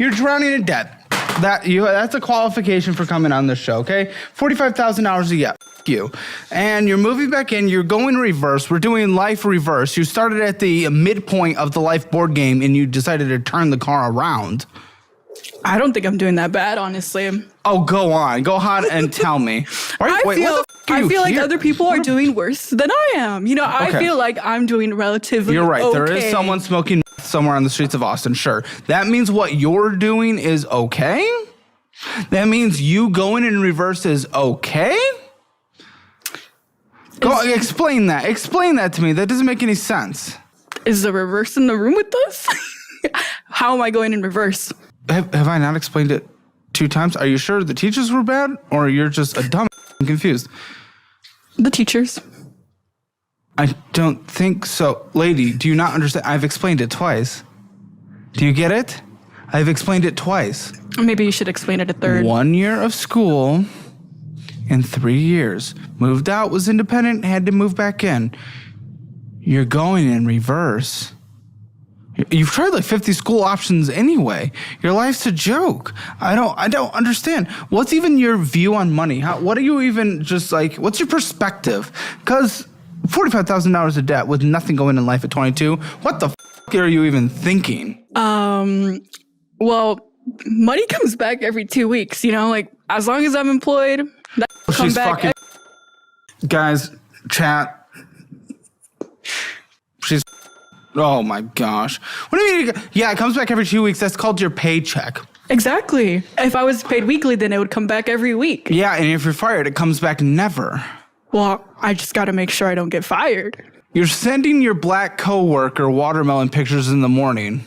You're drowning in debt. That's a qualification for coming on this show, okay? $45,000 a year. You. And you're moving back in. You're going reverse. We're doing life reverse. You started at the midpoint of the life board game, and you decided to turn the car around. I don't think I'm doing that bad, honestly. Oh, go on and tell me. I feel like other people are doing worse than I am. You know, I feel like I'm doing relatively You're right. okay. There is someone smoking somewhere on the streets of Austin, sure. That means what you're doing is okay? That means you going in reverse is okay? Explain that. Explain that to me. That doesn't make any sense. Is the reverse in the room with us? How am I going in reverse? Have I not explained it 2 times? Are you sure the teachers were bad, or you're just a dumb and confused? The teachers. I don't think so. Lady, do you not understand? I've explained it twice. Do you get it? I've explained it twice. Maybe you should explain it a third. 1 year of school in 3 years. Moved out, was independent, had to move back in. You're going in reverse. You've tried like 50 school options anyway. Your life's a joke. I don't understand. What's even your view on money? What are you even just like, what's your perspective? Because $45,000 of debt with nothing going in life at 22, what the are you even thinking? Well, money comes back every 2 weeks, you know, like as long as I'm employed, that'll come back. Guys, chat. Oh my gosh. What do you mean? Yeah, it comes back every 2 weeks. That's called your paycheck. Exactly. If I was paid weekly, then it would come back every week. Yeah, and if you're fired, it comes back never. Well, I just got to make sure I don't get fired. You're sending your black coworker watermelon pictures in the morning.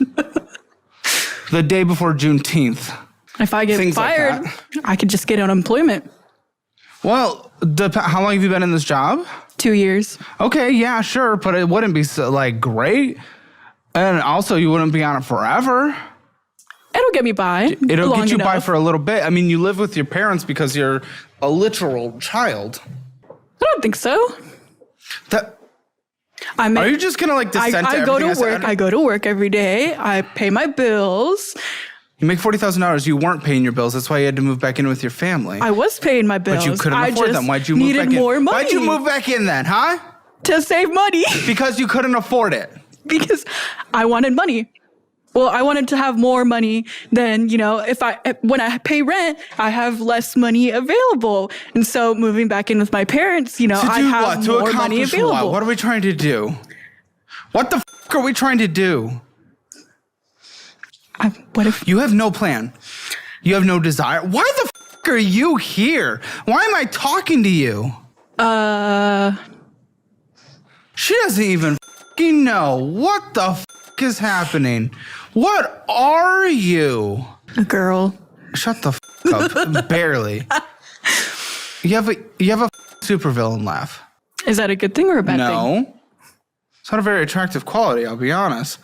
The day before Juneteenth. If I get fired, like I could just get unemployment. Well, how long have you been in this job? 2 years. Okay, yeah, sure, but it wouldn't be so, like great. And also, you wouldn't be on it forever. It'll get me by. It'll get you by for a little bit. I mean, you live with your parents because you're a literal child. I don't think so. Are you just gonna like dissent to everything I said? I go to work every day. I pay my bills. You make $40,000. You weren't paying your bills. That's why you had to move back in with your family. I was paying my bills. But you couldn't afford them. Why'd you move back in? Needed more money. Why'd you move back in then, huh? To save money. Because you couldn't afford it. Because I wanted money. Well, I wanted to have more money than, you know, when I pay rent, I have less money available. And so moving back in with my parents, you know, I have more money available. What are we trying to do? What the are we trying to do? What if you have no plan? You have no desire. Why the are you here? Why am I talking to you? She doesn't even know what the is happening. What are you? A girl. Shut the up. Barely. You have a supervillain laugh. Is that a good thing or a bad thing? No. It's not a very attractive quality, I'll be honest.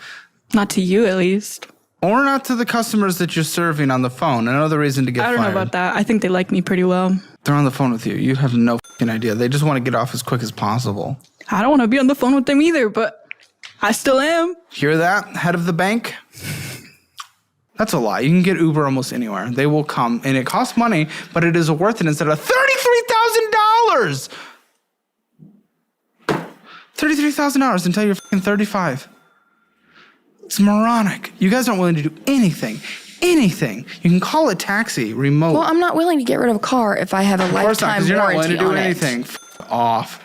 Not to you, at least. Or not to the customers that you're serving on the phone. Another reason to get fired. I don't know about that. I think they like me pretty well. They're on the phone with you. You have no idea. They just want to get off as quick as possible. I don't want to be on the phone with them either, but I still am. Hear that, head of the bank? That's a lie. You can get Uber almost anywhere. They will come, and it costs money, but it is worth it instead of $33,000. $33,000 until you're 35. It's moronic. You guys aren't willing to do anything. Anything. You can call a taxi remote. Well, I'm not willing to get rid of a car if I have a lifetime warranty on it. Of course not, because you're not willing to do anything. Off.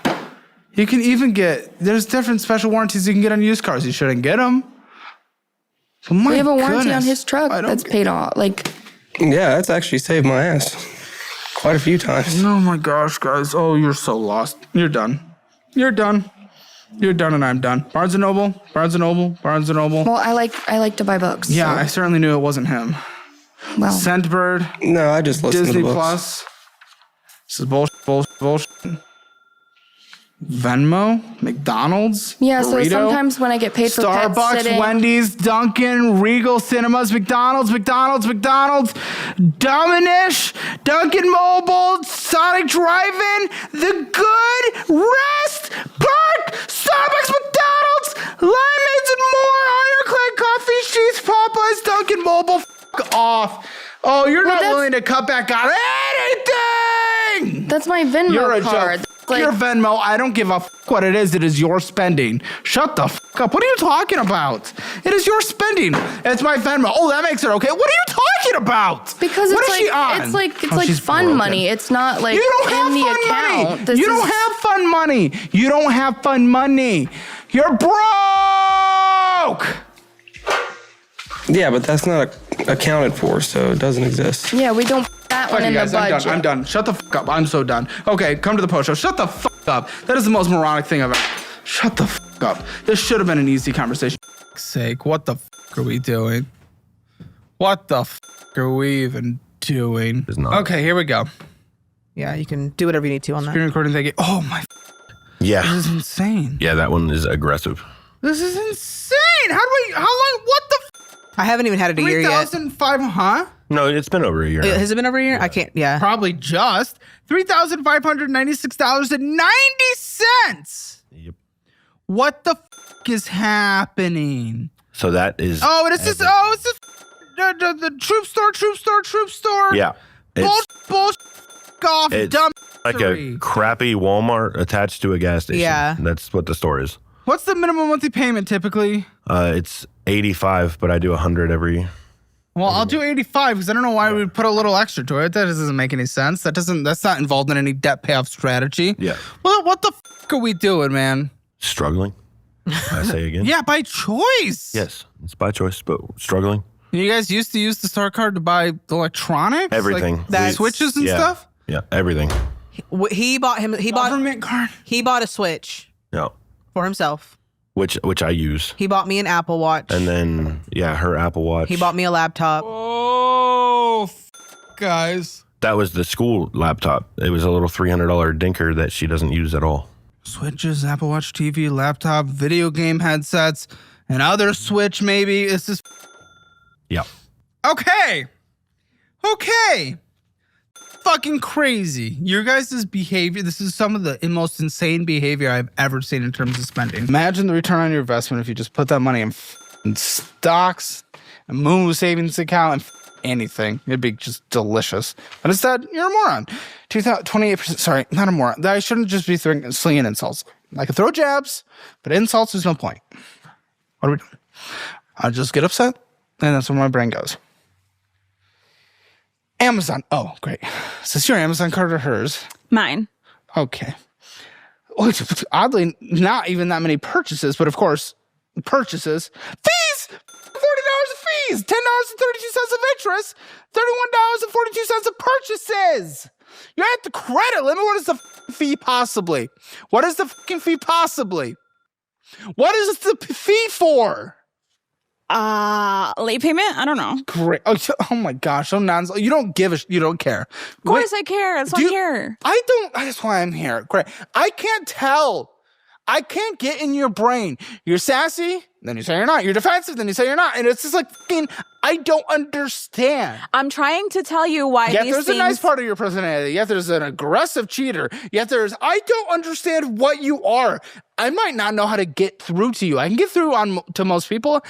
You can even there's different special warranties you can get on used cars. You shouldn't get them. Well, we have a warranty on his truck that's paid off. Yeah, that's actually saved my ass quite a few times. Oh my gosh, guys. Oh, you're so lost. You're done. You're done. You're done and I'm done. Barnes & Noble. Well, I like to buy books. Yeah, so. I certainly knew it wasn't him. Well. Scentbird. No, I just listened Disney to the books. Plus. This is bullshit. Venmo, McDonald's, yeah. Burrito, So sometimes when I get paid for Starbucks, pet sitting, Wendy's, Dunkin', Regal Cinemas, McDonald's, Dominish, Dunkin' Mobile, Sonic Drive-In, The Good, Rest, Park, Starbucks, McDonald's, Limeades and more, Ironclad Coffee Sheets, Popeyes, Dunkin' Mobile. off. Oh, you're not willing to cut back on anything. That's my Venmo You're a card. joke. Your Venmo, I don't give a what it is. It is your spending. Shut the up. What are you talking about? It is your spending. It's my Venmo. Oh, that makes it okay. What are you talking about? Because what it's is like she on? it's like fun broken. money. It's not like you don't have in the fun account. Money. You don't have fun money. You don't have fun money. You're broke. Yeah, but that's not accounted for, so it doesn't exist. Yeah, we don't put that one in guys, the budget. I'm done. Shut the up. I'm so done. Okay, come to the post show. Shut the up. That is the most moronic thing I've ever. Shut the up. This should have been an easy conversation. For sake, what the are we doing? What the are we even doing? Okay, here we go. Yeah, you can do whatever you need to on that. Screen recording thingy. Oh my. Yeah. This is insane. Yeah, that one is aggressive. This is insane. How long? What the? I haven't even had it a year yet. 3,500, huh? No, it's been over a year now. Has it been over a year? I can't, yeah. Probably just $3,596.90. Yep. What the is happening? So that is... it's just the troop store. Yeah. Bullshit off, It's dumb. like a crappy Walmart attached to a gas station. Yeah. That's what the store is. What's the minimum monthly payment typically? It's 85, but I do 100 every... Well, I'll do 85 because I don't know why we would put a little extra to it. That doesn't make any sense. That's not involved in any debt payoff strategy. Yeah. Well, what the are we doing, man? Struggling. I say again. Yeah, by choice. Yes, it's by choice, but struggling. You guys used to use the Star Card to buy the electronics? Everything. Like switches and stuff? Yeah, everything. He bought Government card. He bought a Switch Yeah. for himself. Which I use. He bought me an Apple Watch. And then, her Apple Watch. He bought me a laptop. Oh, guys. That was the school laptop. It was a little $300 dinker that she doesn't use at all. Switches, Apple Watch TV, laptop, video game headsets, another Switch maybe. This is... Yeah. Okay. Fucking crazy. Your guys' behavior, this is some of the most insane behavior I've ever seen in terms of spending. Imagine the return on your investment if you just put that money in stocks, a Moon savings account, and anything. It'd be just delicious. But instead, you're a moron. 28%, sorry, not a moron. I shouldn't just be slinging insults. I can throw jabs, but insults is no point. What are we doing? I just get upset, and that's where my brain goes. Amazon. Oh, great. Is this your Amazon card or hers? Mine. Okay. Oddly, not even that many purchases, but of course, purchases. Fees! $40 of fees! $10.32 of interest! $31.42 of purchases! You're at the credit limit. What is the fee possibly? What is the fucking fee possibly? What is the fee for? Late payment? I don't know. Great. Oh my gosh. So nonsense. You don't give a you don't care. Of course I care. That's why I'm here. I don't. That's why I'm here. Great. I can't tell. I can't get in your brain. You're sassy, then you say you're not. You're defensive, then you say you're not. And it's just like fucking, I don't understand. I'm trying to tell you why Yet these there's things... a nice part of your personality. Yet there's an aggressive cheater. Yet there's, I don't understand what you are. I might not know how to get through to you. I can get through to most people.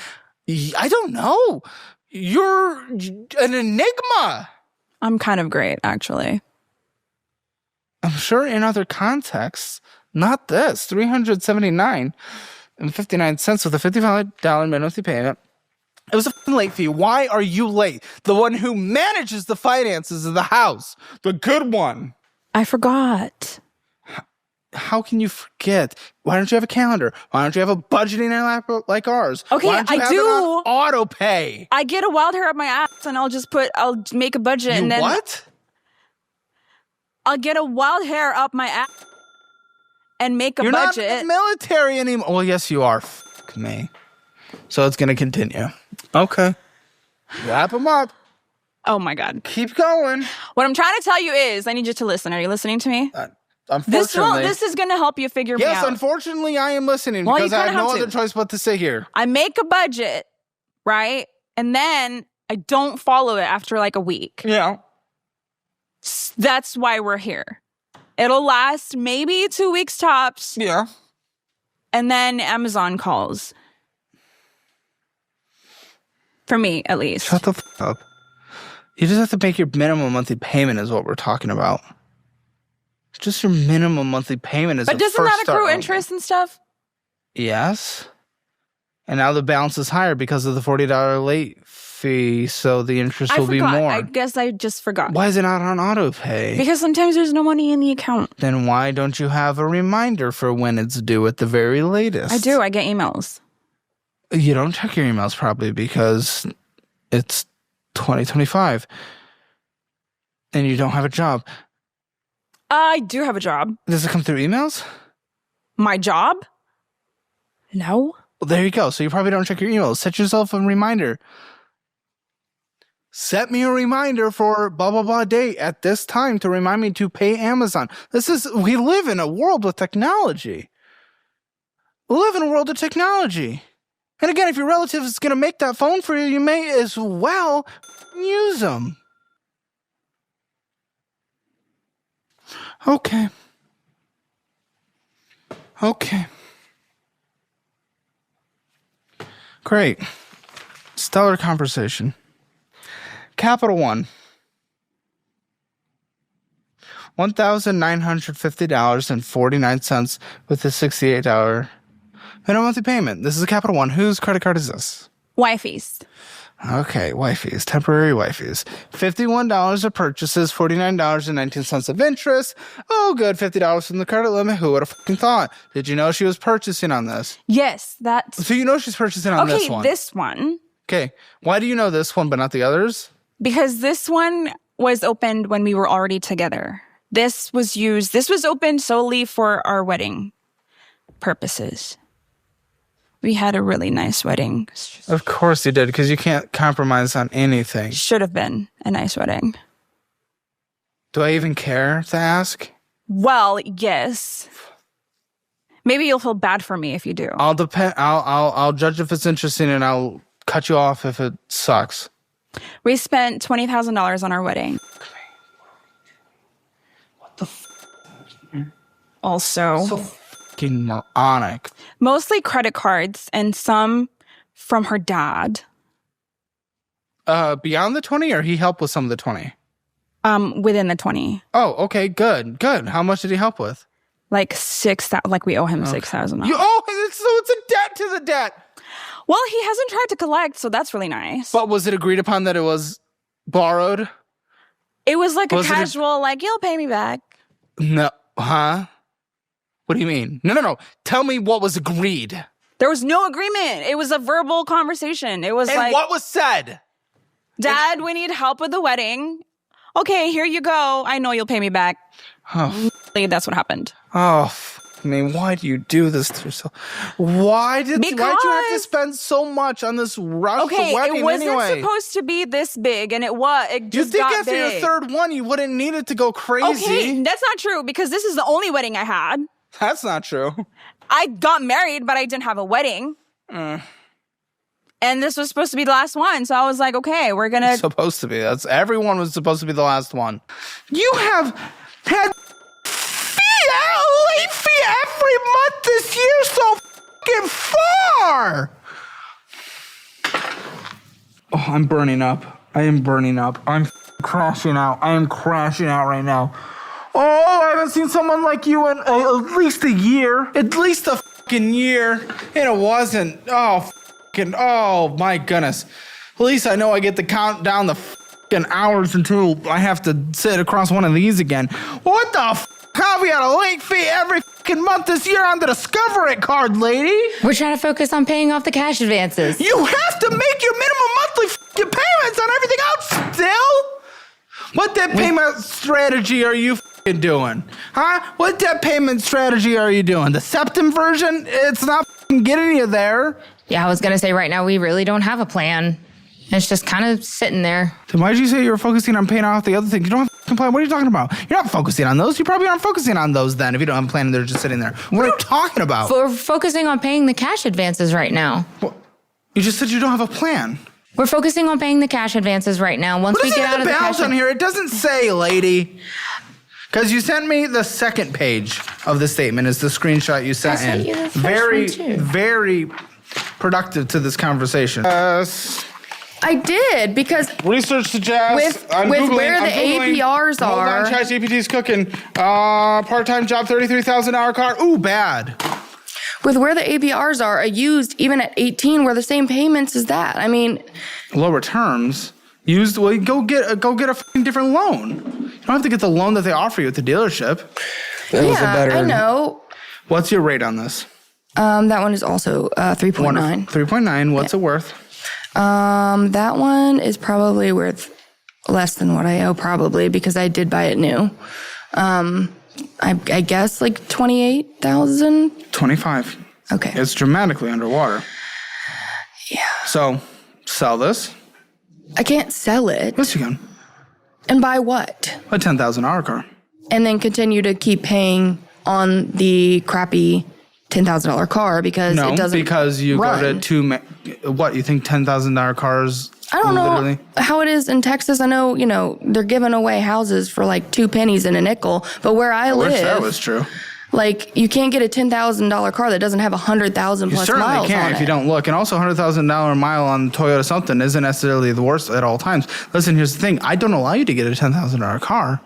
I don't know. You're an enigma. I'm kind of great, actually. I'm sure in other contexts, not this. $379.59 with a $55 minimum payment. It was a late fee. Why are you late? The one who manages the finances of the house. The good one. I forgot. How can you forget? Why don't you have a calendar? Why don't you have a budgeting app like ours? Okay, Why don't you have it on auto pay? I get a wild hair up my ass and I'll make a budget and then... What? I'll get a wild hair up my ass and make a You're budget. You're not in the military anymore. Well, yes, you are. Fuck me. So it's going to continue. Okay. Wrap them up. Oh my God. Keep going. What I'm trying to tell you is, I need you to listen. Are you listening to me? Unfortunately. This is going to help you figure me out. Yes, unfortunately, I am listening because I have no other choice but to sit here. I make a budget, right? And then I don't follow it after like a week. Yeah. That's why we're here. It'll last maybe 2 weeks tops. Yeah. And then Amazon calls. For me, at least. Shut the f*** up. You just have to make your minimum monthly payment is what we're talking about. It's just your minimum monthly payment is But doesn't that accrue interest and stuff? Yes. And now the balance is higher because of the $40 late fee, so the interest will be more. I guess I just forgot. Why is it not on auto pay? Because sometimes there's no money in the account. Then why don't you have a reminder for when it's due at the very latest? I do. I get emails. You don't check your emails probably because it's 2025 and you don't have a job. I do have a job. Does it come through emails? My job? No. Well, there you go. So you probably don't check your emails. Set yourself a reminder. Set me a reminder for blah, blah, blah date at this time to remind me to pay Amazon. We live in a world with technology. We live in a world of technology. And again, if your relative is going to make that phone for you, you may as well use them. Okay. Great. Stellar conversation. Capital One. $1,950.49 with a $68 minimum monthly payment. This is a Capital One. Whose credit card is this? Wifey's. Okay, wifey's. Temporary wifey's. $51 of purchases, $49.19 of interest. Oh, good. $50 from the credit limit. Who would have fucking thought? Did you know she was purchasing on this? Yes, that's... So you know she's purchasing on this one. Okay, this one. Okay. Why do you know this one but not the others? Because this one was opened when we were already together. This was opened solely for our wedding purposes. We had a really nice wedding. Of course you did, because you can't compromise on anything. Should have been a nice wedding. Do I even care to ask? Well, yes. Maybe you'll feel bad for me if you do. I'll judge if it's interesting and I'll cut you off if it sucks. We spent $20,000 on our wedding. What the Also, so fucking moronic. Mostly credit cards and some from her dad. Beyond the 20, or he helped with some of the 20? Within the 20. Oh, okay, good. How much did he help with? Like 6,000. Like we owe him $6,000. So it's a debt to the debt. Well, he hasn't tried to collect, so that's really nice. But was it agreed upon that it was borrowed? It was like a casual, like, you'll pay me back. No. Huh? What do you mean? No. Tell me what was agreed. There was no agreement. It was a verbal conversation. It was and what was said? Dad, we need help with the wedding. Okay, here you go. I know you'll pay me back. Oh. That's what happened. Oh, I mean, why do you do this to yourself? Why'd you have to spend so much on this rush wedding it wasn't anyway? supposed to be this big, and it just you think got after big. your third one, you wouldn't need it to go crazy? Okay, that's not true, because this is the only wedding I had. That's not true. I got married, but I didn't have a wedding. And this was supposed to be the last one, so I was like, okay, we're gonna... It's supposed to be. Everyone was supposed to be the last one. You have had late fee every month this year so fucking far! Oh, I'm burning up. I am burning up. I'm crashing out. I am crashing out right now. Oh, I haven't seen someone like you in at least a year. At least a fucking year. And it wasn't. Oh, my goodness. At least I know I get to count down the fucking hours until I have to sit across one of these again. What the f***? How we had a late fee every fucking month this year on the Discover It card, lady? We're trying to focus on paying off the cash advances. You have to make your minimum monthly fucking payments on everything else still? What debt payment strategy are you fucking doing? Huh? What debt payment strategy are you doing? The Septim version? It's not fucking getting you there. Yeah, I was going to say right now we really don't have a plan. It's just kind of sitting there. Then why did you say you were focusing on paying off the other thing? You don't have a plan. What are you talking about? You're not focusing on those. You probably aren't focusing on those then if you don't have a plan and they're just sitting there. What are you talking about? We're focusing on paying the cash advances right now. Well, you just said you don't have a plan. We're focusing on paying the cash advances right now. Once we get out of the cash on here, it doesn't say, lady. Because you sent me the second page of the statement. Is the screenshot you sent in. You the first one too. Very productive to this conversation. I did because research suggests with where the APRs are. Hold on, ChatGPT's cooking. Part-time job, 33,000 hour car. Ooh, bad. With where the APRs are, a used even at 18 were the same payments as that. I mean, lower terms. Used. Well, go get a fucking different loan. You don't have to get the loan that they offer you at the dealership. I know. What's your rate on this? That one is also 3.9. 3.9. What's it worth? That one is probably worth less than what I owe, probably because I did buy it new. I guess like 28,000. 25. Okay. It's dramatically underwater. Yeah. So, sell this. I can't sell it. Yes, you can. And buy what? A 10,000 hour car. And then continue to keep paying on the crappy $10,000 car because it doesn't because you run. go to what, you think $10,000 cars? I don't know how it is in Texas. I know, they're giving away houses for like 2 pennies and a nickel, but where I live, wish that was true. Like, you can't get a $10,000 car that doesn't have 100,000 plus miles on it. You certainly can't if you don't look. And also, $100,000 mile on Toyota something isn't necessarily the worst at all times. Listen, here's the thing. I don't allow you to get a $10,000 car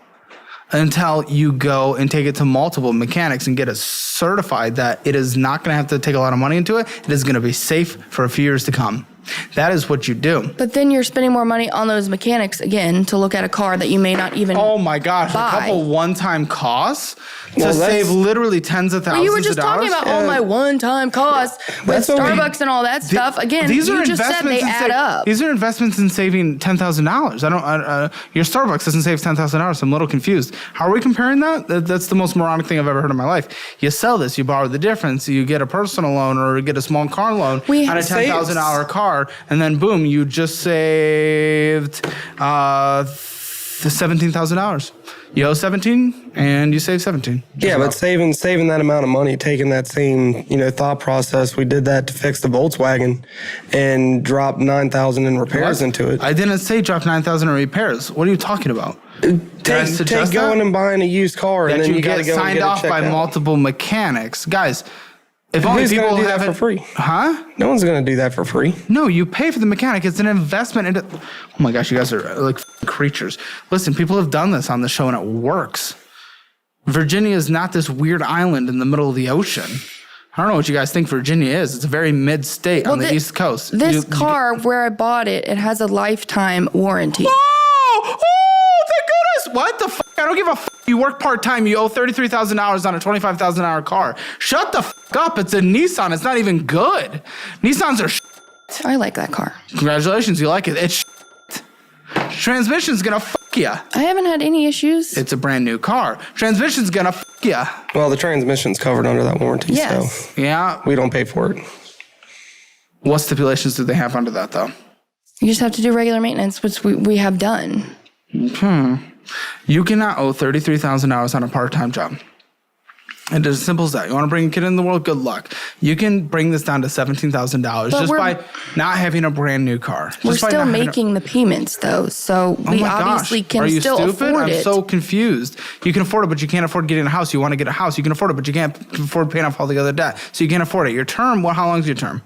until you go and take it to multiple mechanics and get it certified that it is not going to have to take a lot of money into it. It is going to be safe for a few years to come. That is what you do. But then you're spending more money on those mechanics again to look at a car that you may not even Oh my gosh, buy. A couple one-time costs to save literally tens of thousands of dollars. You were just talking about all my one-time costs with Starbucks and all that stuff. Again, you just said they add up. These are investments in saving $10,000. Your Starbucks doesn't save $10,000. So I'm a little confused. How are we comparing that? That's the most moronic thing I've ever heard in my life. You sell this, you borrow the difference, you get a personal loan or get a small car loan on a $10,000 car. And then boom, you just saved $17,000. You owe 17 and you save 17. Yeah, but saving that amount of money, taking that same, thought process, we did that to fix the Volkswagen and drop $9,000 in repairs into it. I didn't say drop $9,000 in repairs. What are you talking about? Take going and buying a used car and then you got to go signed and get off it by checked out. multiple mechanics. Guys, if only Who's people going to do have that for free? Huh? No one's going to do that for free. No, you pay for the mechanic. It's an investment into. Oh my gosh, you guys are like creatures. Listen, people have done this on the show and it works. Virginia is not this weird island in the middle of the ocean. I don't know what you guys think Virginia is. It's a very mid-state on the East Coast. This car, where I bought it, it has a lifetime warranty. Oh, thank goodness. What the fuck? I don't give a fuck. You work part-time. You owe $33,000 on a $25,000 car. Shut the fuck up. It's a Nissan. It's not even good. Nissans are I like that car. Congratulations. You like it. It's Transmission's gonna fuck ya. I haven't had any issues. It's a brand new car. Transmission's gonna fuck ya. Well, the transmission's covered under that warranty, Yes. so Yeah. we don't pay for it. What stipulations do they have under that, though? You just have to do regular maintenance, which we have done. You cannot owe $33,000 on a part-time job. It is as simple as that. You want to bring a kid in the world? Good luck. You can bring this down to $17,000 just by not having a brand new car. We're still making the payments, though, so we obviously can still afford it. I'm so confused. You can afford it, but you can't afford getting a house. You want to get a house. You can afford it, but you can't afford paying off all the other debt. So you can't afford it. Your term, how long is your term?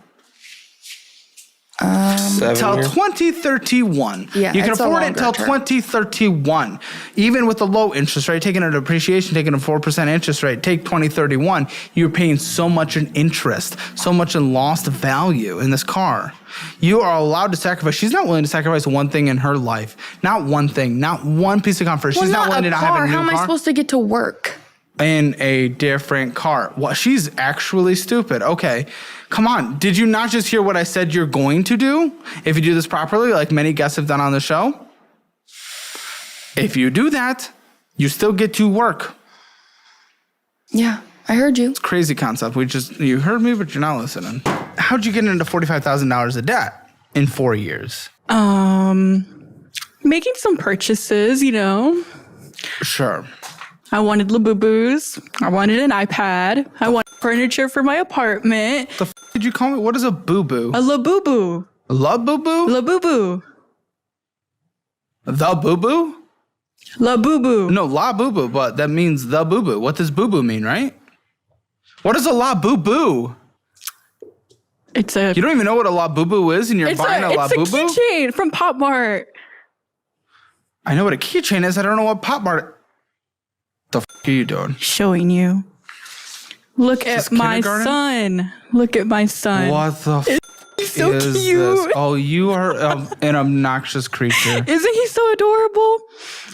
7 Till years. 2031. Yeah, you can it's a afford it longer till term. 2031. Even with the low interest rate, taking a depreciation, taking a 4% interest rate, take 2031, you're paying so much in interest, so much in lost value in this car. You are allowed to sacrifice. She's not willing to sacrifice one thing in her life. Not one thing. Not one piece of comfort. She's not willing to not have a new car. How am I supposed to get to work? In a different car. Well, she's actually stupid. Okay, come on. Did you not just hear what I said you're going to do if you do this properly, like many guests have done on the show? If you do that, you still get to work. Yeah, I heard you. It's a crazy concept. You heard me, but you're not listening. How'd you get into $45,000 of debt in 4 years? Making some purchases, Sure. I wanted Labubu's. I wanted an iPad. I wanted furniture for my apartment. The did you call me? What is a boo-boo? A Labubu. La boo-boo? Labubu. The boo-boo? Labubu. No, la boo-boo, but that means the boo-boo. What does boo-boo mean, right? What is a la boo-boo? You don't even know what a Labubu is, and you're buying a Labubu? It's a keychain from Pop Mart. I know what a keychain is. I don't know what Pop Mart. The are you doing? Showing you. Look at my son. Look at my son. What the He's so is cute. This? Oh, you are an obnoxious creature. Isn't he so adorable?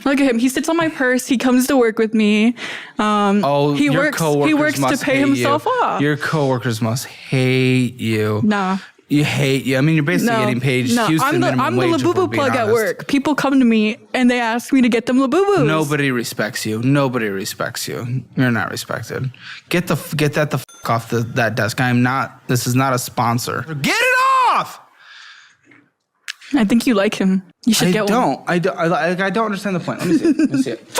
Look at him. He sits on my purse. He comes to work with me. He your works. coworkers He works to must pay hate himself you. off. Your coworkers must hate you. Nah. You hate you. I mean, you're basically getting paid Houston minimum wage. I'm the Labubu plug at work. People come to me and they ask me to get them Labubus. Nobody respects you. Nobody respects you. You're not respected. Get that the fuck off that desk. I am not. This is not a sponsor. Get it off. I think you like him. You should get one. I don't understand the point. Let me see it. Let me see it.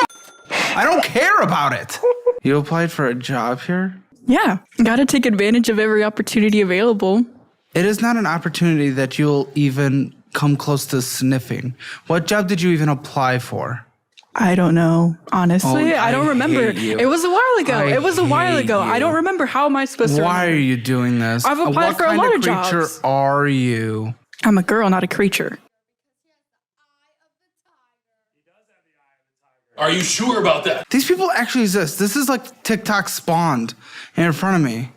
I don't care about it. You applied for a job here? Yeah. Got to take advantage of every opportunity available. It is not an opportunity that you'll even come close to sniffing. What job did you even apply for? I don't know. Honestly, I don't remember. It was a while ago. I don't remember. How am I supposed to remember? Why are you doing this? I've applied for a lot of jobs. What kind of creature are you? I'm a girl, not a creature. Are you sure about that? These people actually exist. This is like TikTok spawned in front of me.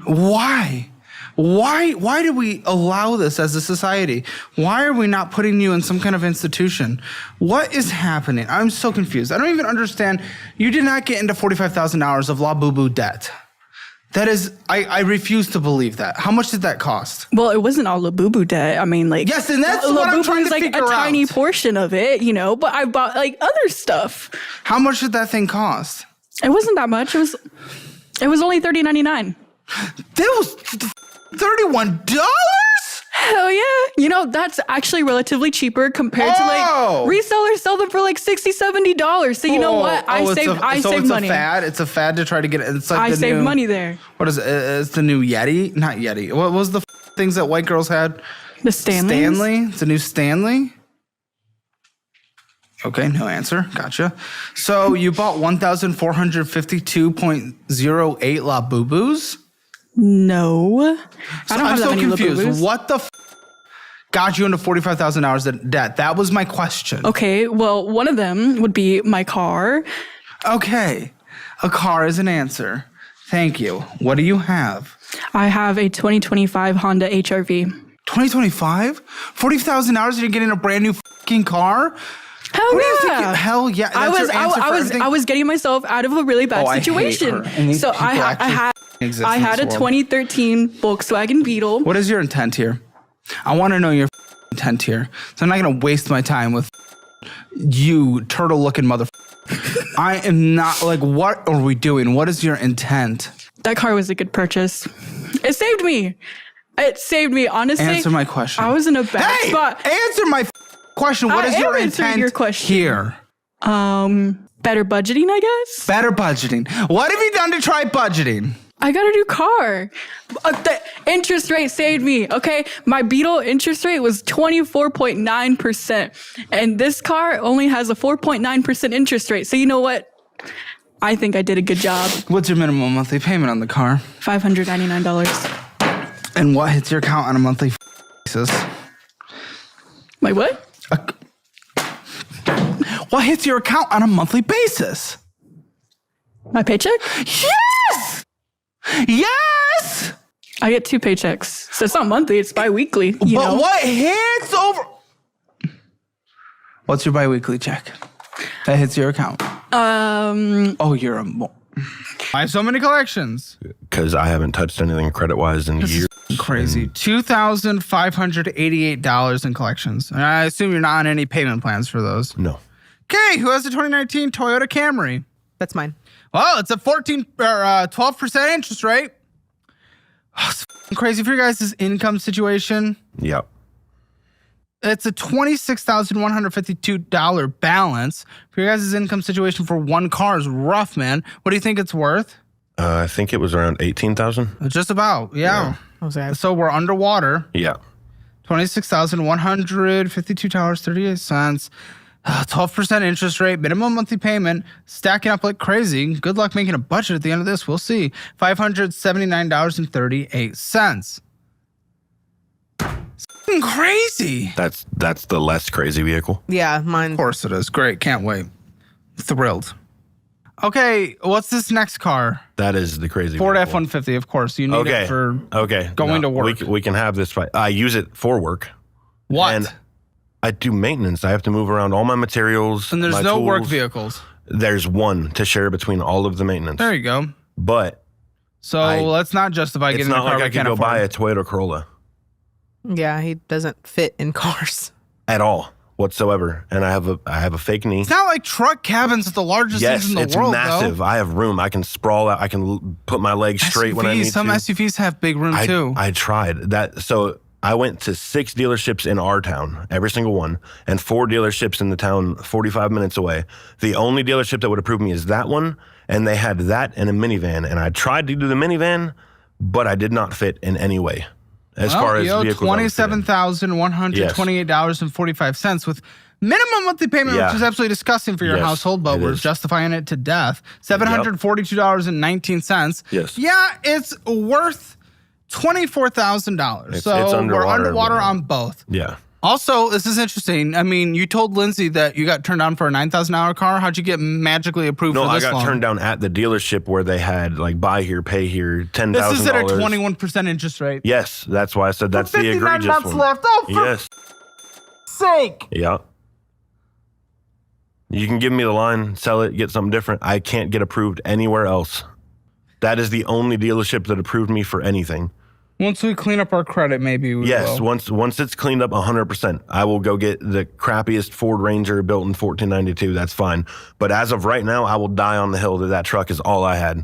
Why? Why do we allow this as a society? Why are we not putting you in some kind of institution? What is happening? I'm so confused. I don't even understand. You did not get into $45,000 of Labubu debt. That is, I refuse to believe that. How much did that cost? Well, it wasn't all Labubu debt. I mean, like... Yes, and that's what I'm trying to like figure out. a tiny portion of it, you know, but I bought like other stuff. How much did that thing cost? It wasn't that much. It was only $30.99. That was $31? Hell yeah. You know, that's actually relatively cheaper compared to like resellers sell them for like $60, $70. So you know what? I saved money. It's a fad to try to get it. It's like I saved money there. What is it? It's the new Yeti? Not Yeti. What was the things that white girls had? The Stanleys? Stanley? It's a new Stanley? Okay, no answer. Gotcha. So you bought 1,452.08 Labubus? No. I'm so confused. What the got you into $45,000 in debt? That was my question. Okay, well, one of them would be my car. Okay, a car is an answer. Thank you. What do you have? I have a 2025 Honda HR-V. 2025? $40,000 you're getting a brand new fucking car? Hell yeah! Hell yeah! That's I was getting myself out of a really bad situation. So I had a 2013 Volkswagen Beetle. What is your intent here? I want to know your intent here. So I'm not gonna waste my time with you turtle-looking mother. I am not like. What are we doing? What is your intent? That car was a good purchase. It saved me. It saved me. Honestly, answer my question. I was in a bad spot. Answer my question. What is your intent here? Better budgeting, I guess. Better budgeting. What have you done to try budgeting? I got a new car. The interest rate saved me, okay? My Beetle interest rate was 24.9%. And this car only has a 4.9% interest rate. So you know what? I think I did a good job. What's your minimum monthly payment on the car? $599. And what hits your account on a monthly basis? My what? What hits your account on a monthly basis? My paycheck? Yes! Yes! I get 2 paychecks. So it's not monthly, it's bi-weekly. But what hits over... What's your bi-weekly check that hits your account? You're a... I have so many collections. Because I haven't touched anything credit-wise in years. Crazy. $2,588 in collections. And I assume you're not on any payment plans for those. No. Okay, who has the 2019 Toyota Camry? That's mine. Well, it's a 12% interest rate. Oh, it's crazy for your guys' income situation. Yep. It's a $26,152 balance. For your guys' income situation for one car is rough, man. What do you think it's worth? I think it was around $18,000. Just about, yeah. So we're underwater. Yeah. $26,152.38. 12% interest rate, minimum monthly payment, stacking up like crazy. Good luck making a budget at the end of this. We'll see. $579.38. crazy. That's the less crazy vehicle. Yeah, mine. Of course it is. Great. Can't wait. Thrilled. Okay, what's this next car? That is the crazy Ford vehicle. F-150, of course. You need it for going to work. We can have this. I use it for work. What? And I do maintenance. I have to move around all my materials. And there's my no tools. work vehicles. There's one to share between all of the maintenance. There you go. But so let's not justify getting a car. It's not like I can go buy a Toyota Corolla. Yeah, he doesn't fit in cars At all. Whatsoever. And I have a fake knee. It's not like truck cabins at the largest things in the world. Yes, it's massive. Though. I have room. I can sprawl out. I can put my legs straight when I need Some to. SUVs have big room too. I tried that. So I went to 6 dealerships in our town, every single one, and 4 dealerships in the town 45 minutes away. The only dealership that would approve me is that one, and they had that and a minivan. And I tried to do the minivan, but I did not fit in any way. As far as vehicles, $27,128.45 with minimum monthly payment, which is absolutely disgusting for your household, but we're justifying it to death. $742.19. Yes. Yeah, it's worth $24,000. So it's we're underwater on both. Yeah. Also, this is interesting. I mean, you told Lindsay that you got turned down for a $9,000 car. How'd you get magically approved for this No, I got turned down at the dealership where they had like buy here, pay here, $10,000. This is at a 21% interest rate. Yes, that's why I said that's the 59 egregious months one. left. Oh, for yes. sake. Yeah. You can give me the line, sell it, get something different. I can't get approved anywhere else. That is the only dealership that approved me for anything. Once we clean up our credit, maybe we will. Once it's cleaned up 100%, I will go get the crappiest Ford Ranger built in 1492. That's fine. But as of right now, I will die on the hill that truck is all I had.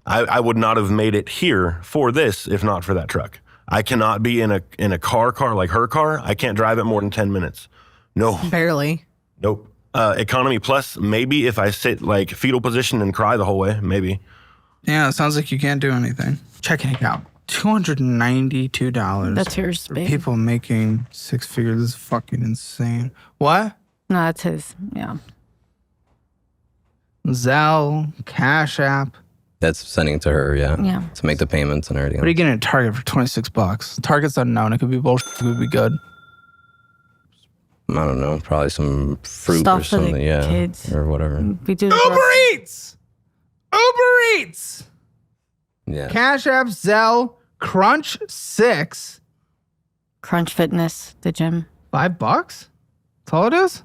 I would not have made it here for this if not for that truck. I cannot be in a car like her car. I can't drive it more than 10 minutes. No. barely. Nope. Economy plus, maybe if I sit like fetal position and cry the whole way, maybe. Yeah, it sounds like you can't do anything. Checking it out. $292. That's yours, for babe. people making 6 figures. This is fucking insane. What? No, that's his. Yeah. Zelle, Cash App. That's sending to her, yeah. Yeah. To make the payments and everything. What are you getting at Target for $26? Target's unknown. It could be bullshit. It could be good. I don't know, probably some fruit Stuff or something, for the yeah. kids. Or whatever. We do Uber Eats! Uber Eats! Yeah. Cash App, Zelle, Crunch 6. Crunch Fitness, the gym. $5? That's all it is?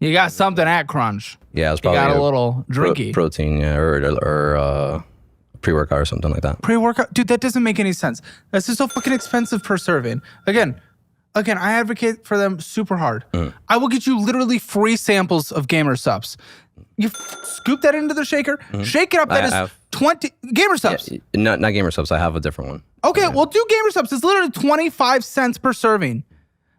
You got something at Crunch. Yeah, it's You probably got a little drinky. protein, yeah, or pre-workout or something like that. Pre-workout? Dude, that doesn't make any sense. That's just so fucking expensive per serving. Again, I advocate for them super hard. I will get you literally free samples of Gamer Subs. You scoop that into the shaker, shake it up. That is 20 Gamer Subs. Yeah, not Gamer Subs. I have a different one. Okay, well, do Gamer Subs. It's literally 25 cents per serving.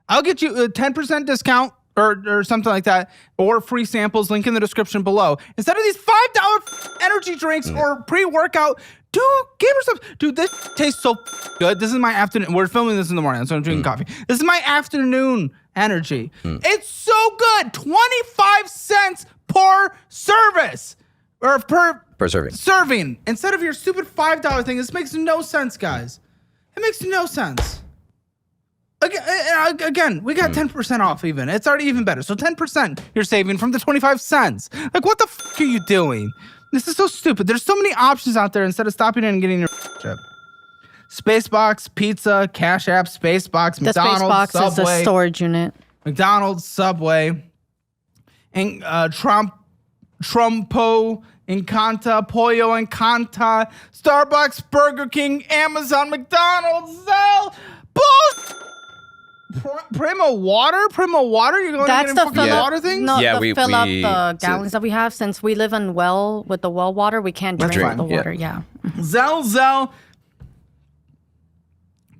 I'll get you a 10% discount or something like that, or free samples. Link in the description below. Instead of these $5 energy drinks or pre-workout, do Gamer Subs. Dude, this tastes so good. This is my afternoon. We're filming this in the morning, so I'm drinking coffee. This is my afternoon energy. It's so good. 25 cents per service. Or per serving. Instead of your stupid $5 thing. This makes no sense, guys. It makes no sense. Again, we got 10% off even. It's already even better. So 10% you're saving from the 25 cents. Like, what the fuck are you doing? This is so stupid. There's so many options out there instead of stopping in and getting your chip. Spacebox, pizza, Cash App, Spacebox, The McDonald's, Spacebox Subway. is a storage unit. McDonald's, Subway, and Trumpo, Encanta, Pollo Encanta, Starbucks, Burger King, Amazon, McDonald's, Zelle, bullshit. Primo water? You're going That's to the get fucking water things? No, the fill up the gallons that we have. Since we live in with the well water, we can't drink the water. Yeah. Zelle.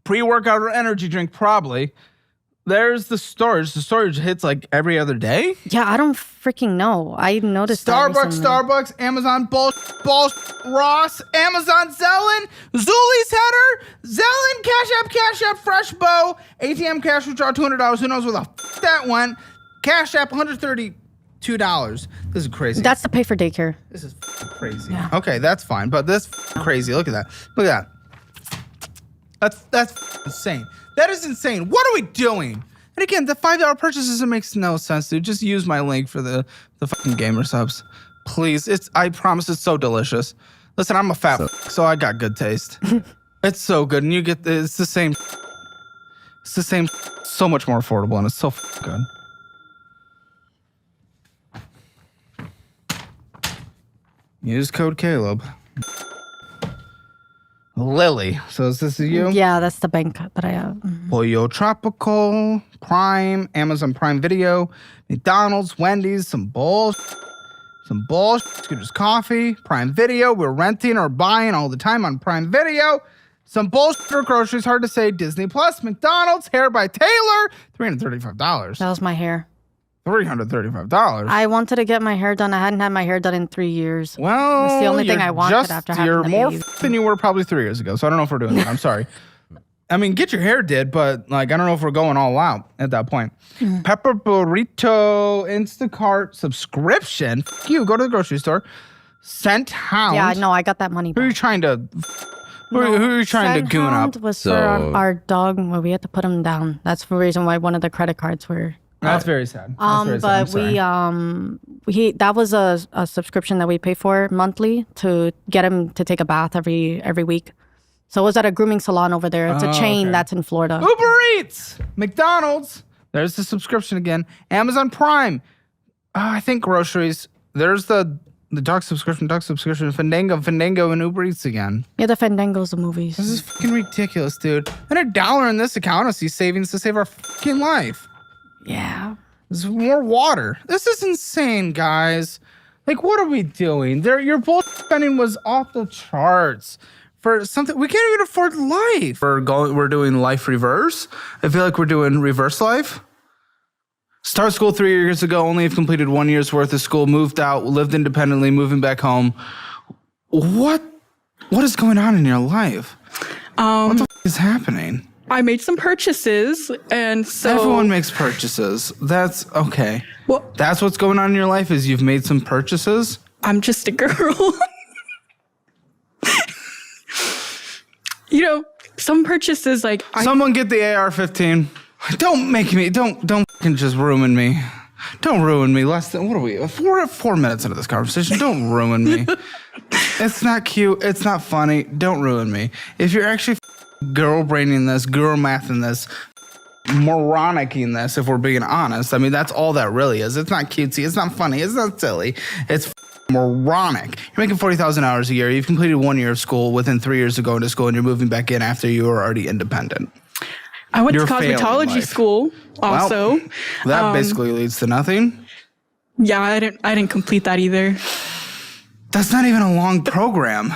Pre-workout or energy drink, probably. There's the storage. The storage hits like every other day. Yeah, I don't freaking know. I noticed that recently. Starbucks, Amazon, Ross, Amazon, Zellen, Zuli's Header, Zellen, Cash App, Fresh Bow, ATM cash withdraw $200. Who knows where the f that went? Cash App, $132. This is crazy. That's to pay for daycare. This is crazy. Yeah. Okay, that's fine, but this crazy. Look at that. Look at that. That's insane. That is insane. What are we doing? And again, the $5 purchases, it makes no sense, dude. Just use my link for the fucking gamer subs. Please. I promise it's so delicious. Listen, I'm a fat so I got good taste. It's so good. And you get it's the same. It's the same, so much more affordable, and it's so good. Use code Caleb. Lily. So is this you? Yeah, that's the bank that I have. Pollo Tropical, Prime, Amazon Prime Video, McDonald's, Wendy's, some bullshit, Scooter's Coffee, Prime Video. We're renting or buying all the time on Prime Video. Some bullshit for groceries, hard to say. Disney Plus, McDonald's, Hair by Taylor, $335. That was my hair. $335. I wanted to get my hair done. I hadn't had my hair done in 3 years. Well, that's the only thing I wanted after having you're the more baby. than you were probably 3 years ago. So I don't know if we're doing that. I'm sorry. I mean, get your hair did, but like I don't know if we're going all out at that point. Pepper Burrito Instacart subscription. F you go to the grocery store. Scent Hound. Yeah, no, I got that money back. Who are you trying to? Who are you trying to goon up? Was for our dog where we had to put him down. That's the reason why one of the credit cards were. That's very sad. That's very sad. That was a subscription that we pay for monthly to get him to take a bath every week. So it was at a grooming salon over there. It's a chain that's in Florida. Uber Eats, McDonald's. There's the subscription again. Amazon Prime. I think groceries. There's the dog subscription, Fandango, and Uber Eats again. Yeah, the Fandango's the movies. This is fucking ridiculous, dude. And $1 in this account, I see savings to save our fucking life. Yeah. There's more water. This is insane, guys. Like, what are we doing? Your bullshit spending was off the charts for something we can't even afford life. We're doing life reverse. I feel like we're doing reverse life. Start school 3 years ago, only have completed 1 year's worth of school, moved out, lived independently, moving back home. What is going on in your life? What the is happening? I made some purchases, and so everyone makes purchases. That's okay. Well, that's what's going on in your life is you've made some purchases. I'm just a girl. You know, some purchases like someone get the AR-15. Don't make me. Don't fucking just ruin me. Don't ruin me. Less than what are we? 4 minutes into this conversation. Don't ruin me. It's not cute. It's not funny. Don't ruin me. If you're actually girl braining this, girl mathing this, moronicing this, if we're being honest, I mean that's all that really is. It's not cutesy. It's not funny. It's not silly. It's moronic. You're making $40,000 a year. You've completed 1 year of school within 3 years of going to school, and you're moving back in after you were already independent. I went to cosmetology school also. Well, that basically leads to nothing. Yeah, I didn't complete that either. That's not even a long program.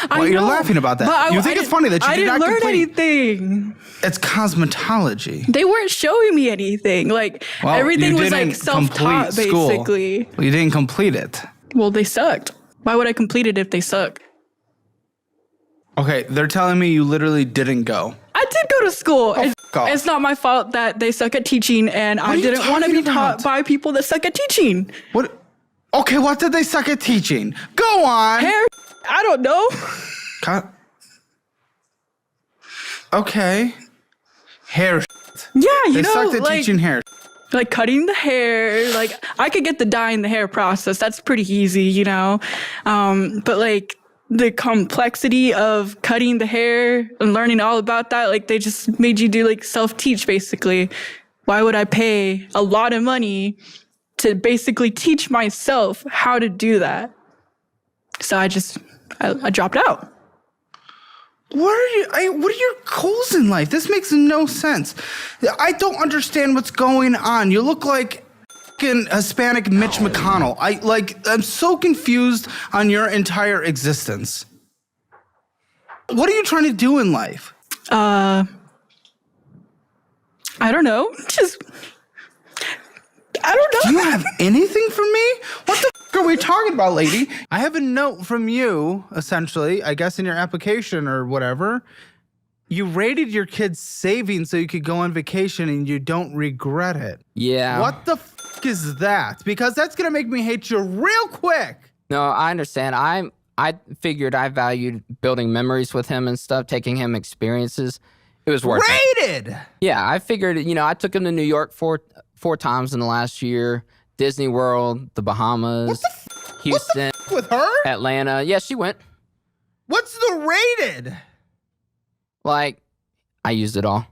Well, you're laughing about that. You think it's funny that you did not complete. I didn't learn anything. It's cosmetology. They weren't showing me anything. Like everything was like self-taught, basically. Well, you didn't complete it. Well, they sucked. Why would I complete it if they suck? Okay, they're telling me you literally didn't go. I did go to school. It's not my fault that they suck at teaching, and I didn't want to be taught by people that suck at teaching. What? Okay, what did they suck at teaching? Go on. Hair. I don't know. Okay. Hair. Yeah, they sucked at teaching hair. Like cutting the hair. Like I could get the dyeing the hair process. That's pretty easy, you know. But like the complexity of cutting the hair and learning all about that, like they just made you do like self-teach basically. Why would I pay a lot of money to basically teach myself how to do that? So I dropped out. What are your goals in life? This makes no sense. I don't understand what's going on. You look like Hispanic Mitch McConnell. I'm so confused on your entire existence. What are you trying to do in life? I don't know. I don't know. Do you have anything for me? What the are we talking about, lady? I have a note from you, essentially, I guess in your application or whatever. You rated your kids' savings so you could go on vacation and you don't regret it. Yeah. What the is that? Because that's going to make me hate you real quick. No, I understand. I figured I valued building memories with him and stuff, taking him experiences. It was worth it. Rated. Yeah, I figured, I took him to New York four times in the last year. Disney World, the Bahamas, Houston, with her? Atlanta. Yeah, she went. What's the rated? Like, I used it all.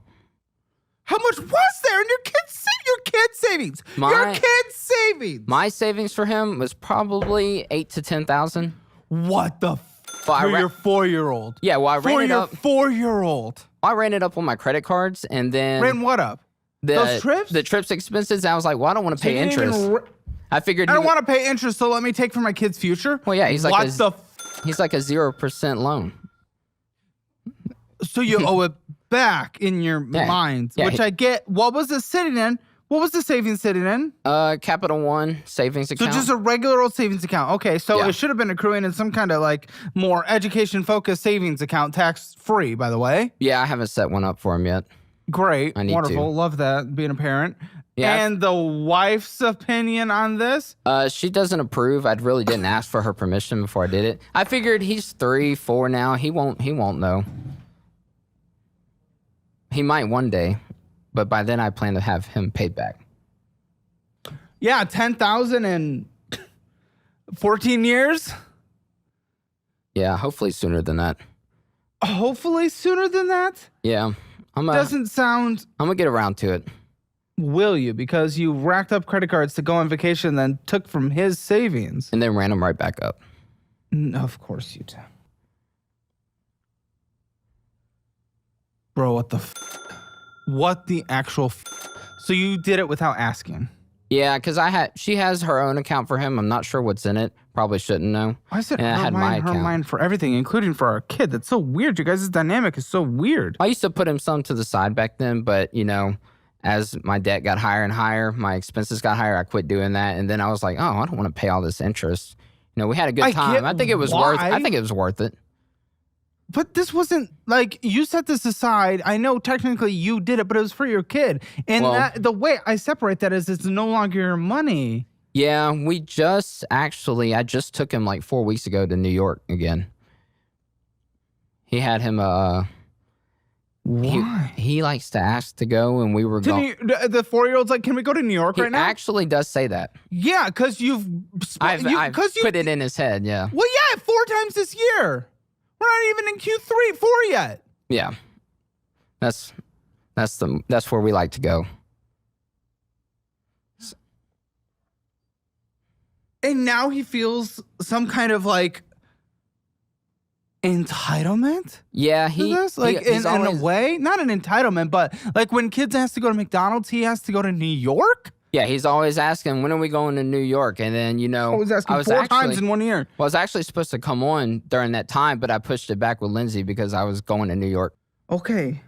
How much was there in your kid's savings? Your kid's savings. My savings for him was probably $8,000 to $10,000. What the for your 4-year-old? Yeah, well, I ran it up. 4-year-old. I ran it up on my credit cards, and then ran what up? Those trips? The trips expenses. I was like, well, I don't want to pay interest. I figured I don't want to pay interest, so let me take from my kid's future. Well, yeah, he's like he's like a 0% loan. So you owe it back in your mind, which I get. What was it sitting in? What was the savings sitting in? Capital One savings account. So just a regular old savings account. Okay, so it should have been accruing in some kind of like more education-focused savings account, tax-free, by the way. Yeah, I haven't set one up for him yet. Great, I need wonderful, to. Love that, being a parent. Yeah, and the wife's opinion on this? She doesn't approve. I really didn't ask for her permission before I did it. I figured he's 3, 4 now. He won't know. He might one day. But by then, I plan to have him paid back. Yeah, 10,000 in 14 years. Yeah, hopefully sooner than that. Hopefully sooner than that. Yeah, doesn't sound. I'm gonna get around to it. Will you? Because you racked up credit cards to go on vacation, then took from his savings, and then ran them right back up. Of course you do, bro. What the? What the actual? So you did it without asking? Yeah, because she has her own account for him. I'm not sure what's in it. Probably shouldn't know. I said her mind for everything, including for our kid. That's so weird. You guys' dynamic is so weird. I used to put him some to the side back then, but as my debt got higher and higher, my expenses got higher. I quit doing that, and then I was like, oh, I don't want to pay all this interest. We had a good time. I think it was worth. I think it was worth it. But this wasn't like you set this aside. I know technically you did it, but it was for your kid. And the way I separate that is it's no longer your money. Yeah, I just took him like 4 weeks ago to New York again. He had him, why? He likes to ask to go, and we were going. The 4-year-old's like, can we go to New York right now? He actually does say that. Yeah, because I've put it in his head, yeah. Well, yeah, 4 times this year. We're not even in Q3, 4 yet. Yeah, that's where we like to go. And now he feels some kind of like entitlement. Yeah, in a way, not an entitlement, but like when kids has to go to McDonald's, he has to go to New York. Yeah, he's always asking, when are we going to New York? And then, I was asking 4 times in 1 year. Well, I was actually supposed to come on during that time, but I pushed it back with Lindsay because I was going to New York. Okay.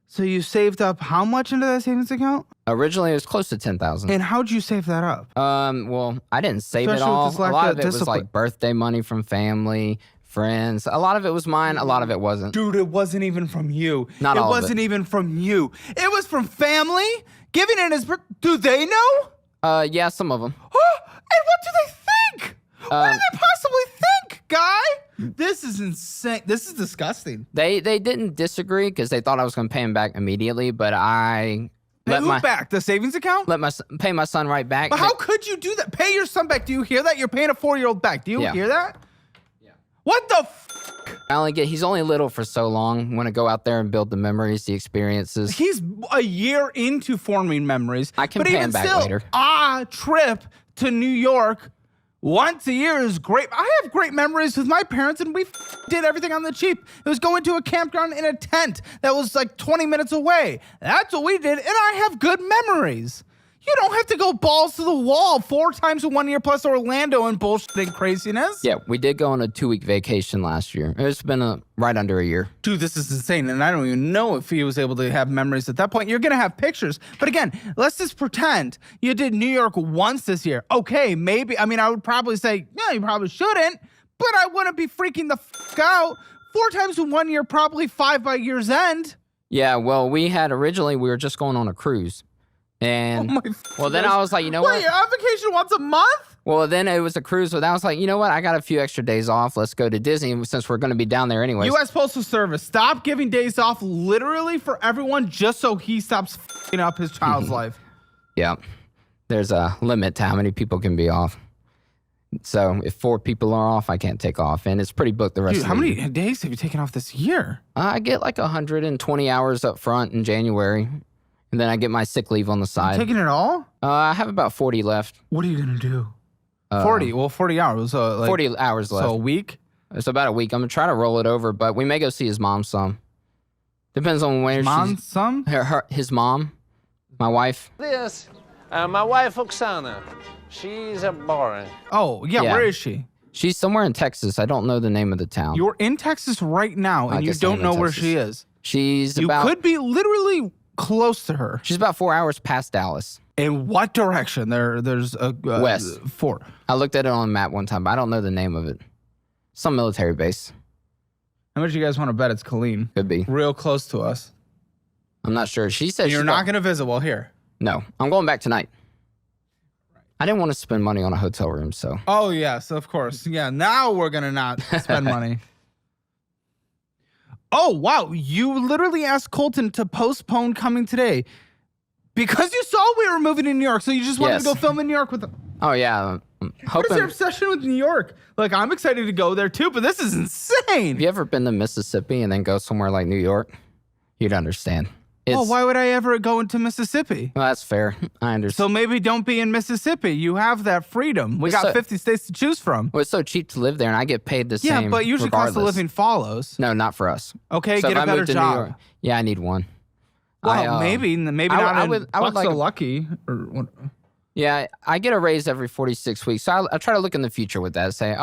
So you saved up how much into that savings account? Originally, it was close to $10,000. And how'd you save that up? Well, I didn't save it all. A lot of it was like birthday money from family, friends. A lot of it was mine. A lot of it wasn't. Dude, it wasn't even from you. Not all of it. It wasn't even from you. It was from family giving it as. Do they know? Yeah, some of them. And what do they think? What do they possibly think, guy? This is insane. This is disgusting. They didn't disagree because they thought I was going to pay him back immediately, but I back the savings account? Pay my son right back. But how could you do that? Pay your son back. Do you hear that? You're paying a 4-year-old back. Do you hear that? Yeah. What the? He's only little for so long. Want to go out there and build the memories, the experiences. He's a year into forming memories. I can pay him back later. A trip to New York once a year is great. I have great memories with my parents, and we did everything on the cheap. It was going to a campground in a tent that was like 20 minutes away. That's what we did, and I have good memories. You don't have to go balls to the wall 4 times in 1 year plus Orlando and bullshit and craziness. Yeah, we did go on a 2-week vacation last year. It's been right under a year. Dude, this is insane, and I don't even know if he was able to have memories at that point. You're going to have pictures. But again, let's just pretend you did New York once this year. Okay, maybe. I mean, I would probably say, yeah, you probably shouldn't, but I wouldn't be freaking the out. 4 times in 1 year, probably 5 by year's end. Yeah, well, we were just going on a cruise. And then I was like, you know what? You're on vacation once a month? Well, then it was a cruise, but I was like, you know what? I got a few extra days off. Let's go to Disney since we're going to be down there anyway. U.S. Postal Service, stop giving days off literally for everyone just so he stops f***ing up his child's life. Yeah. There's a limit to how many people can be off. So if 4 people are off, I can't take off. And it's pretty booked the rest of the year. year. How many days have you taken off this year? I get like 120 hours up front in January. And then I get my sick leave on the side. Taking it all? I have about 40 left. What are you going to do? 40? Well, 40 hours. 40 hours left. So a week? It's about a week. I'm going to try to roll it over, but we may go see his mom some. Depends on where Mom's some? His mom, my wife. My wife, Oksana. She's a boring. Oh, yeah. Where is she? She's somewhere in Texas. I don't know the name of the town. You're in Texas right now, and you don't know where she is. You could be literally close to her. She's about 4 hours past Dallas. In what direction? There's a west. 4. I looked at it on a map one time, but I don't know the name of it. Some military base. How much you guys want to bet it's Colleen? Could be. Real close to us. I'm not sure. She said you're not going to visit while here. No, I'm going back tonight. I didn't want to spend money on a hotel room, so. Oh, yes, of course. Yeah, now we're going to not spend money. Oh, wow. You literally asked Colton to postpone coming today because you saw we were moving to New York, so you just wanted to go film in New York with them. Oh, yeah. What is your obsession with New York? Like, I'm excited to go there, too, but this is insane. Have you ever been to Mississippi and then go somewhere like New York? You'd understand. Why would I ever go into Mississippi? Well, that's fair. I understand. So maybe don't be in Mississippi. You have that freedom. We got 50 states to choose from. Well, it's so cheap to live there, and I get paid the same. Yeah, but usually cost of living follows. No, not for us. Okay, so get a better job. New York, yeah, I need one. Well, maybe not so lucky. Or, yeah, I get a raise every 46 weeks. So I try to look in the future with that. Say,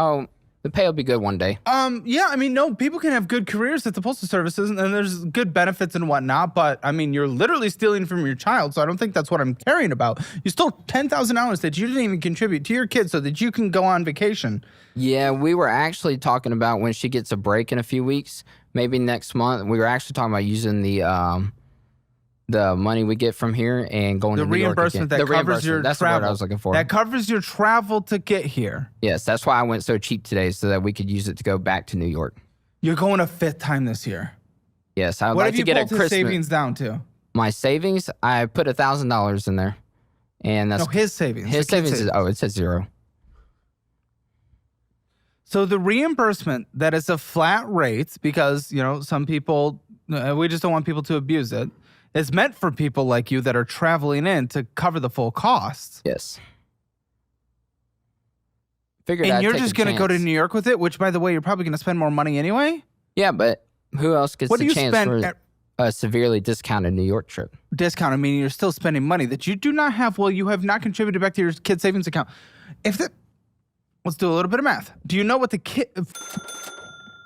the pay will be good one day. Yeah, I mean, no, people can have good careers at the Postal Services, and there's good benefits and whatnot, but, I mean, you're literally stealing from your child, so I don't think that's what I'm caring about. You stole $10,000 that you didn't even contribute to your kid so that you can go on vacation. Yeah, we were actually talking about when she gets a break in a few weeks, maybe next month, we were actually talking about using the money we get from here and going to New York again. That covers your That's travel. the word I was looking for. That covers your travel to get here. Yes, that's why I went so cheap today, so that we could use it to go back to New York. You're going a 5th time this year. Yes, I would like to get a Christmas. What have you pulled his savings down to? My savings, I put $1,000 in there, and that's his savings. His savings is it says 0. So the reimbursement that is a flat rate, because some people, we just don't want people to abuse it. It's meant for people like you that are traveling in to cover the full costs. Yes. And you're just going to go to New York with it, which, by the way, you're probably going to spend more money anyway? Yeah, but who else gets the chance for a severely discounted New York trip? Discounted, meaning you're still spending money that you do not have. Well, you have not contributed back to your kid's savings account. Let's do a little bit of math. Do you know what the kid...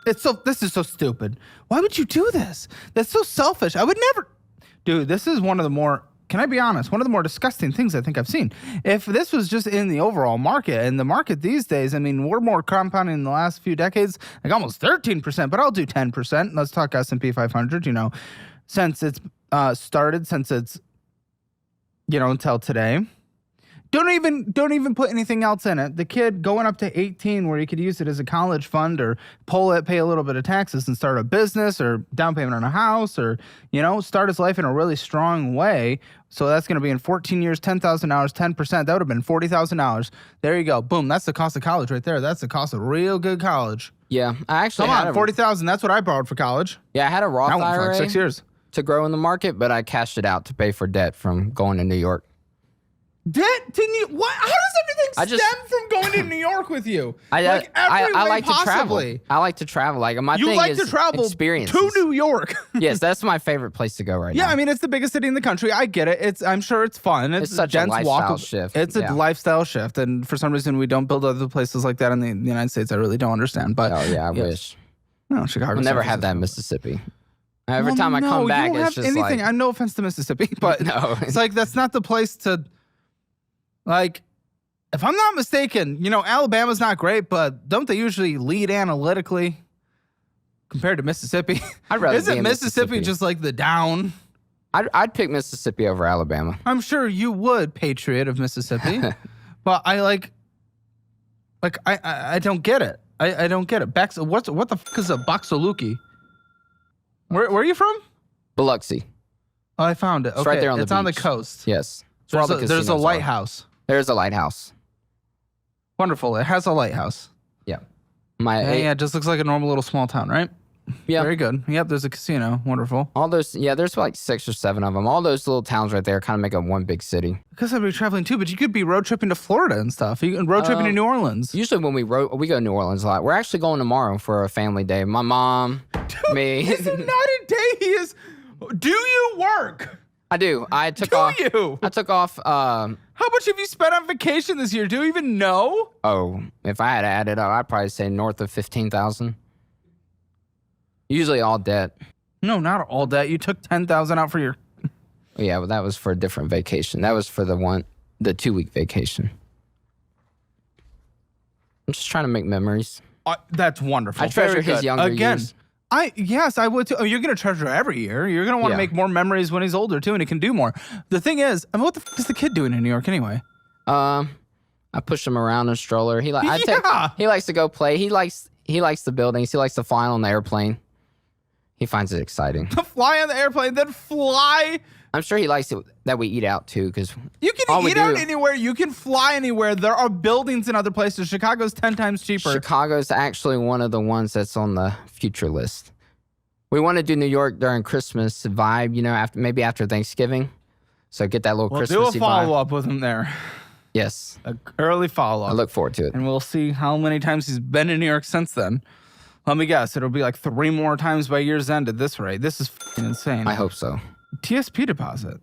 This is so stupid. Why would you do this? That's so selfish. I would never... Dude, this is one of the more, can I be honest, one of the more disgusting things I think I've seen. If this was just in the overall market, and the market these days, I mean, we're more compounding in the last few decades, like almost 13%, but I'll do 10%. Let's talk S&P 500, since it's started, since it's, until today. Don't even put anything else in it. The kid going up to 18 where he could use it as a college fund or pull it, pay a little bit of taxes and start a business or down payment on a house or, start his life in a really strong way. So that's going to be in 14 years, $10,000, 10%. That would have been $40,000. There you go. Boom. That's the cost of college right there. That's the cost of real good college. Yeah. I actually Come on, $40,000. That's what I borrowed for college. Yeah, I had a Roth IRA for like 6 years to grow in the market, but I cashed it out to pay for debt from going to New York. Debt to New? What? How does everything stem from going to New York with you? I like to travel. I like to travel. Like my thing is to travel experiences. To New York. Yes, that's my favorite place to go right now. Yeah, I mean it's the biggest city in the country. I get it. I'm sure it's fun. It's such a lifestyle shift. It's a lifestyle shift, and for some reason we don't build other places like that in the United States. I really don't understand. But I wish. No, Chicago. We'll never have that in Mississippi. Every time I come back, it's just anything. like No offense to Mississippi, but no. It's like that's not the place to. Like, if I'm not mistaken, Alabama's not great, but don't they usually lead analytically compared to Mississippi? I'd rather Isn't Mississippi just like the down? I'd pick Mississippi over Alabama. I'm sure you would, patriot of Mississippi. But Like, I don't get it. I don't get it. What the fuck is a Boxaluki? Where are you from? Biloxi. Oh, I found it. Okay. It's right there on the It's on the beach. coast. Yes. There's a lighthouse. There's a lighthouse. Wonderful. It has a lighthouse. Yeah. It just looks like a normal little small town, right? Yeah. Very good. Yep, there's a casino. Wonderful. All those, there's like 6 or 7 of them. All those little towns right there kind of make up one big city. Because I'd be traveling too, but you could be road tripping to Florida and stuff. You can road tripping to New Orleans. Usually when we go to New Orleans a lot. We're actually going tomorrow for a family day. My mom, me. It's not a day he is. Do you work? I do. I took off. How much have you spent on vacation this year? Do you even know? Oh, if I had to add it up, I'd probably say north of 15,000. Usually all debt. No, not all debt. You took 10,000 out for your. Yeah, but that was for a different vacation. That was for the 2-week vacation. I'm just trying to make memories. That's wonderful. I treasure his younger years. Yes, I would too. Oh, you're gonna treasure every year. You're gonna want to make more memories when he's older too, and he can do more. The thing is, what the f is the kid doing in New York anyway? I push him around in a stroller. He likes to go play. He likes the buildings. He likes to fly on the airplane. He finds it exciting. To fly on the airplane, then fly. I'm sure he likes it that we eat out too, because you can eat out anywhere. You can fly anywhere. There are buildings in other places. Chicago's 10 times cheaper. Chicago's actually one of the ones that's on the future list. We want to do New York during Christmas vibe, maybe after Thanksgiving. So get that little Christmas vibe. We'll do a follow-up with him there. Yes. An early follow-up. I look forward to it. And we'll see how many times he's been in New York since then. Let me guess. It'll be like 3 more times by year's end at this rate. This is f***ing insane. I hope so. TSP deposit.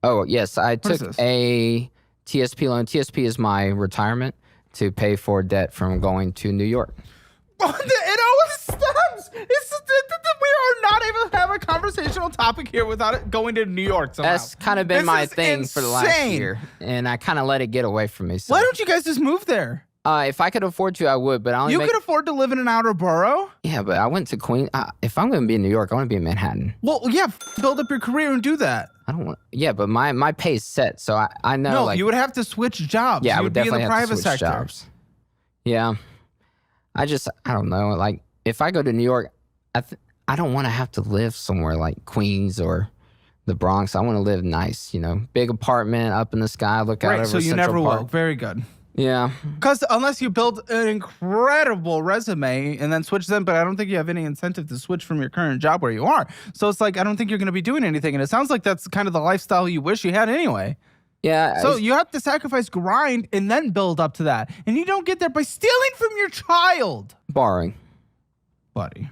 Oh, yes. I took a TSP loan. TSP is my retirement to pay for debt from going to New York. It always stems. We are not able to have a conversational topic here without it going to New York somehow. That's kind of been my thing for the last year. And I kind of let it get away from me. So. Why don't you guys just move there? If I could afford to, I would, but I only You could afford to live in an outer borough? Yeah, but I went to Queens. If I'm going to be in New York, I want to be in Manhattan. Well, yeah, build up your career and do that. I don't want. Yeah, but my pay is set, so I know. No, you would have to switch jobs. Yeah, I would be in definitely the have private to switch sector. jobs. Yeah, I don't know. Like, if I go to New York, I don't want to have to live somewhere like Queens or the Bronx. I want to live nice, big apartment up in the sky, look out over so you Central never Park. will. Very good. Yeah. Because unless you build an incredible resume and then switch them, but I don't think you have any incentive to switch from your current job where you are. So it's like, I don't think you're going to be doing anything. And it sounds like that's kind of the lifestyle you wish you had anyway. Yeah. So you have to sacrifice grind and then build up to that. And you don't get there by stealing from your child. Borrowing. Buddy.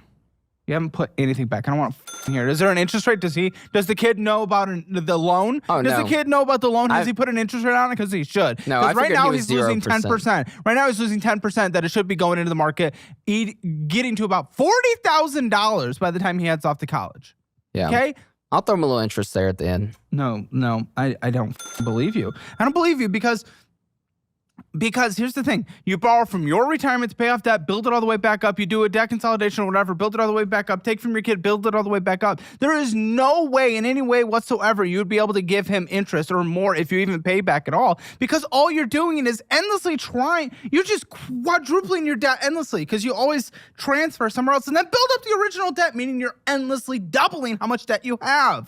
You haven't put anything back. I don't want to hear. Is there an interest rate? Does the kid know about the loan? Oh, Does no. the kid know about the loan? Has he put an interest rate on it? Because he should. No, I right figured now he was he's losing 0%. 10%. Right now he's losing 10% that it should be going into the market, getting to about $40,000 by the time he heads off to college. Yeah. Okay? I'll throw him a little interest there at the end. No, I don't believe you. I don't believe you because here's the thing. You borrow from your retirement to pay off debt, build it all the way back up. You do a debt consolidation or whatever, build it all the way back up, take from your kid, build it all the way back up. There is no way in any way whatsoever you would be able to give him interest or more if you even pay back at all, because all you're doing is endlessly trying. You're just quadrupling your debt endlessly because you always transfer somewhere else and then build up the original debt, meaning you're endlessly doubling how much debt you have.